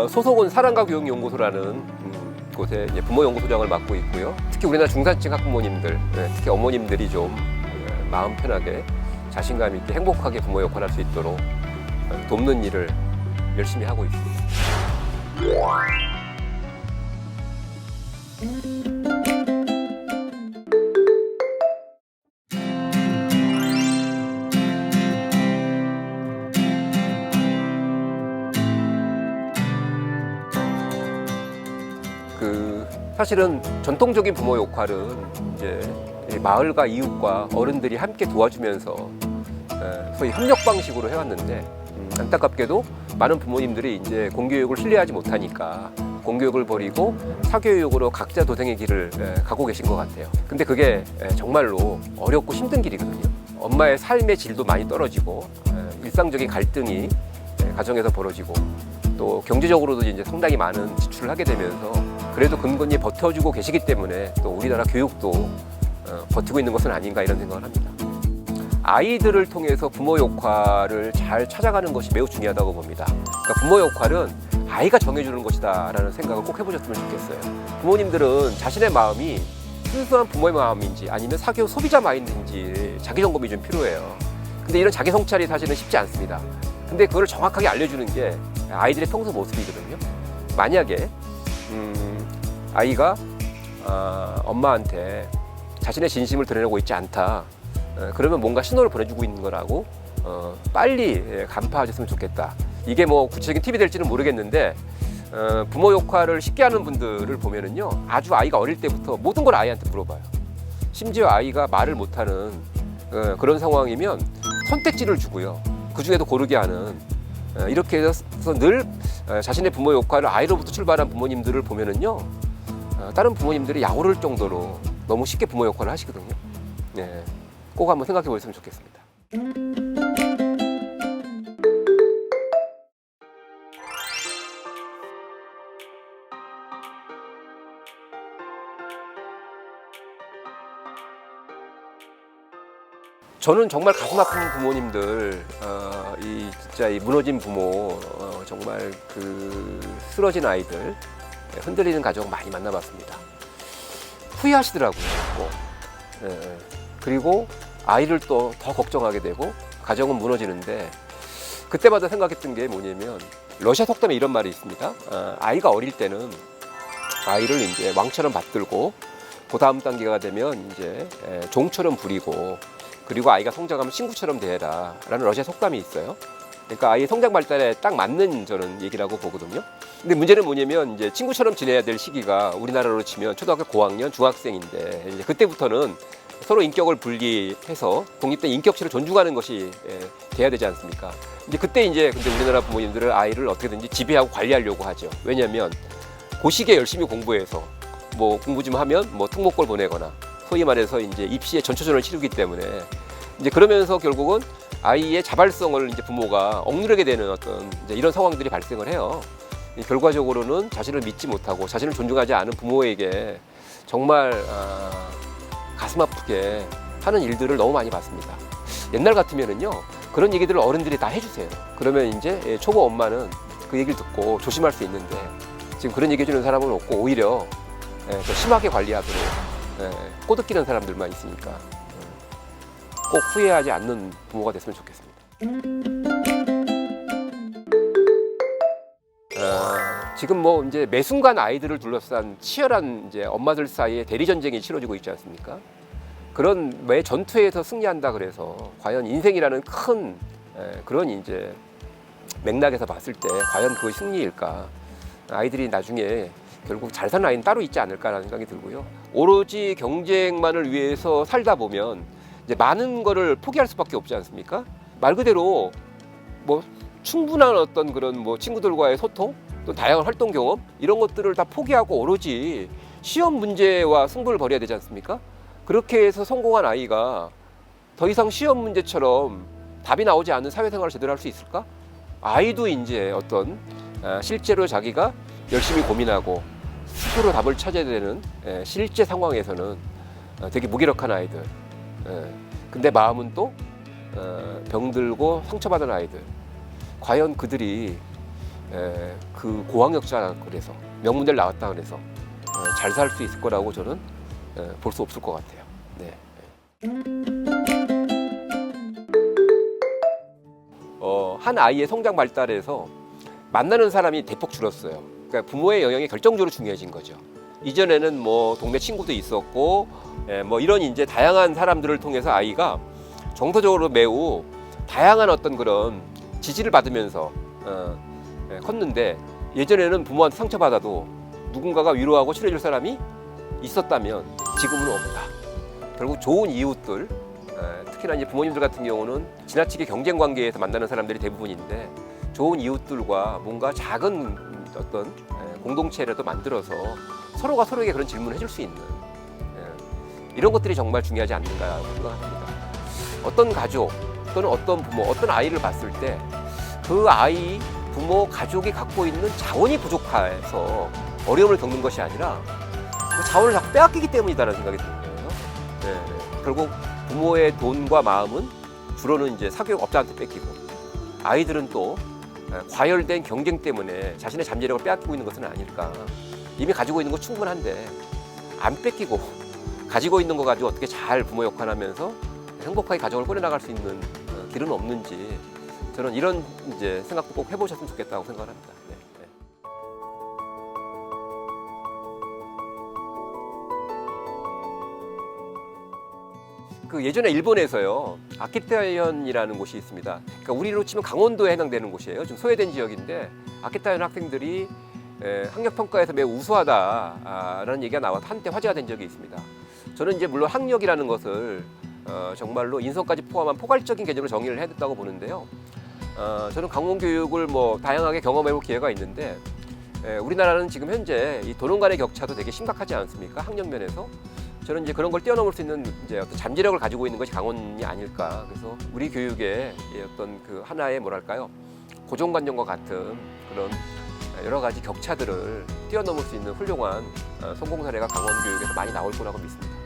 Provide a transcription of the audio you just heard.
소속은 사랑과 교육연구소라는 곳에 이제 부모연구소장을 맡고 있고요. 특히 우리나라 중산층 학부모님들, 특히 어머님들이 좀 마음 편하게 자신감 있게 행복하게 부모 역할을 할 수 있도록 돕는 일을 열심히 하고 있습니다. 사실은 전통적인 부모 역할은 이제 마을과 이웃과 어른들이 함께 도와주면서 소위 협력 방식으로 해왔는데 안타깝게도 많은 부모님들이 이제 공교육을 신뢰하지 못하니까 공교육을 버리고 사교육으로 각자 도생의 길을 가고 계신 것 같아요. 근데 그게 정말로 어렵고 힘든 길이거든요. 엄마의 삶의 질도 많이 떨어지고 일상적인 갈등이 가정에서 벌어지고 또 경제적으로도 이제 상당히 많은 지출을 하게 되면서 그래도 근근히 버텨주고 계시기 때문에 또 우리나라 교육도 버티고 있는 것은 아닌가 이런 생각을 합니다. 아이들을 통해서 부모 역할을 잘 찾아가는 것이 매우 중요하다고 봅니다. 그러니까 부모 역할은 아이가 정해주는 것이다 라는 생각을 꼭 해보셨으면 좋겠어요. 부모님들은 자신의 마음이 순수한 부모의 마음인지 아니면 사교 소비자 마인드인지 자기 점검이 좀 필요해요. 근데 이런 자기 성찰이 사실은 쉽지 않습니다. 근데 그걸 정확하게 알려주는 게 아이들의 평소 모습이거든요. 만약에 아이가 엄마한테 자신의 진심을 드러내고 있지 않다. 그러면 뭔가 신호를 보내주고 있는 거라고 빨리 간파하셨으면 좋겠다. 이게 뭐 구체적인 팁이 될지는 모르겠는데 부모 역할을 쉽게 하는 분들을 보면은요, 아주 아이가 어릴 때부터 모든 걸 아이한테 물어봐요. 심지어 아이가 말을 못하는 그런 상황이면 선택지를 주고요. 그 중에도 고르게 하는 이렇게 해서 늘 자신의 부모 역할을 아이로부터 출발한 부모님들을 보면은요, 다른 부모님들이 약오를 정도로 너무 쉽게 부모 역할을 하시거든요. 네, 꼭 한번 생각해 보셨으면 좋겠습니다. 저는 정말 가슴 아픈 부모님들, 진짜 이 무너진 부모, 정말 쓰러진 아이들, 흔들리는 가정 많이 만나봤습니다. 후회하시더라고요. 그리고 아이를 또 더 걱정하게 되고 가정은 무너지는데 그때마다 생각했던 게 뭐냐면 러시아 속담에 이런 말이 있습니다. 아이가 어릴 때는 아이를 이제 왕처럼 받들고 그 다음 단계가 되면 이제 종처럼 부리고 그리고 아이가 성장하면 친구처럼 대해라 라는 러시아 속담이 있어요. 그러니까 아이의 성장 발달에 딱 맞는 저는 얘기라고 보거든요. 근데 문제는 뭐냐면 이제 친구처럼 지내야 될 시기가 우리나라로 치면 초등학교 고학년, 중학생인데 이제 그때부터는 서로 인격을 분리해서 독립된 인격체를 존중하는 것이 돼야 되지 않습니까? 이제 그때 이제 근데 우리나라 부모님들은 아이를 어떻게든지 지배하고 관리하려고 하죠. 왜냐하면 그 시기에 열심히 공부해서 뭐 공부 좀 하면 뭐 특목고를 보내거나 소위 말해서 이제 입시에 전초전을 치르기 때문에 이제 그러면서 결국은 아이의 자발성을 이제 부모가 억누르게 되는 어떤 이제 이런 상황들이 발생을 해요. 결과적으로는 자신을 믿지 못하고 자신을 존중하지 않은 부모에게 정말 가슴 아프게 하는 일들을 너무 많이 봤습니다. 옛날 같으면은요, 그런 얘기들을 어른들이 다 해주세요. 그러면 이제 초보 엄마는 그 얘기를 듣고 조심할 수 있는데 지금 그런 얘기 해주는 사람은 없고 오히려 더 심하게 관리하도록 꼬드기는 사람들만 있으니까 꼭 후회하지 않는 부모가 됐으면 좋겠습니다. 지금 뭐 이제 매 순간 아이들을 둘러싼 치열한 이제 엄마들 사이에 대리 전쟁이 치러지고 있지 않습니까? 그런 매 전투에서 승리한다 그래서 과연 인생이라는 큰 그런 이제 맥락에서 봤을 때 과연 그것이 승리일까? 아이들이 나중에 결국 잘 사는 아이는 따로 있지 않을까라는 생각이 들고요. 오로지 경쟁만을 위해서 살다 보면 이제 많은 거를 포기할 수밖에 없지 않습니까? 말 그대로 뭐 충분한 어떤 그런 뭐 친구들과의 소통, 또 다양한 활동 경험 이런 것들을 다 포기하고 오로지 시험 문제와 승부를 벌여야 되지 않습니까? 그렇게 해서 성공한 아이가 더 이상 시험 문제처럼 답이 나오지 않는 사회생활을 제대로 할 수 있을까? 아이도 이제 어떤 실제로 자기가 열심히 고민하고 스스로 답을 찾아야 되는 실제 상황에서는 되게 무기력한 아이들, 근데 마음은 또 병들고 상처받은 아이들, 과연 그들이 그 고학력자 그래서 명문대를 나왔다 그래서 잘 살 수 있을 거라고 저는 볼 수 없을 것 같아요. 네. 한 아이의 성장 발달에서 만나는 사람이 대폭 줄었어요. 그러니까 부모의 영향이 결정적으로 중요해진 거죠. 이전에는 뭐 동네 친구도 있었고, 뭐 이런 이제 다양한 사람들을 통해서 아이가 정서적으로 매우 다양한 어떤 그런 지지를 받으면서 컸는데, 예전에는 부모한테 상처받아도 누군가가 위로하고 치료해줄 사람이 있었다면 지금은 없다. 결국 좋은 이웃들, 특히나 이제 부모님들 같은 경우는 지나치게 경쟁 관계에서 만나는 사람들이 대부분인데, 좋은 이웃들과 뭔가 작은 어떤 공동체라도 만들어서 서로가 서로에게 그런 질문을 해줄 수 있는 이런 것들이 정말 중요하지 않는가 생각합니다. 어떤 가족 또는 어떤 부모, 어떤 아이를 봤을 때 그 아이, 부모, 가족이 갖고 있는 자원이 부족해서 어려움을 겪는 것이 아니라 그 자원을 자꾸 빼앗기기 때문이다라는 생각이 드는 거예요. 결국 부모의 돈과 마음은 주로는 이제 사교육업자한테 뺏기고, 아이들은 또 과열된 경쟁 때문에 자신의 잠재력을 빼앗기고 있는 것은 아닐까. 이미 가지고 있는 거 충분한데 안 뺏기고 가지고 있는 거 가지고 어떻게 잘 부모 역할하면서 행복하게 가정을 꾸려나갈 수 있는 길은 없는지, 저는 이런 이제 생각도 꼭 해보셨으면 좋겠다고 생각합니다. 네. 그 예전에 일본에서요, 아키타현이라는 곳이 있습니다. 그러니까 우리로 치면 강원도에 해당되는 곳이에요. 좀 소외된 지역인데 아키타현 학생들이 학력 평가에서 매우 우수하다라는 얘기가 나와서 한때 화제가 된 적이 있습니다. 저는 이제 물론 학력이라는 것을 정말로 인성까지 포함한 포괄적인 개념으로 정의를 해야 된다고 보는데요. 저는 강원 교육을 뭐 다양하게 경험해볼 기회가 있는데, 우리나라는 지금 현재 이 도농 간의 격차도 되게 심각하지 않습니까? 학력 면에서. 저는 이제 그런 걸 뛰어넘을 수 있는 이제 어떤 잠재력을 가지고 있는 것이 강원이 아닐까. 그래서 우리 교육의 어떤 그 하나의 뭐랄까요, 고정관념과 같은 그런 여러 가지 격차들을 뛰어넘을 수 있는 훌륭한 성공 사례가 강원 교육에서 많이 나올 거라고 믿습니다.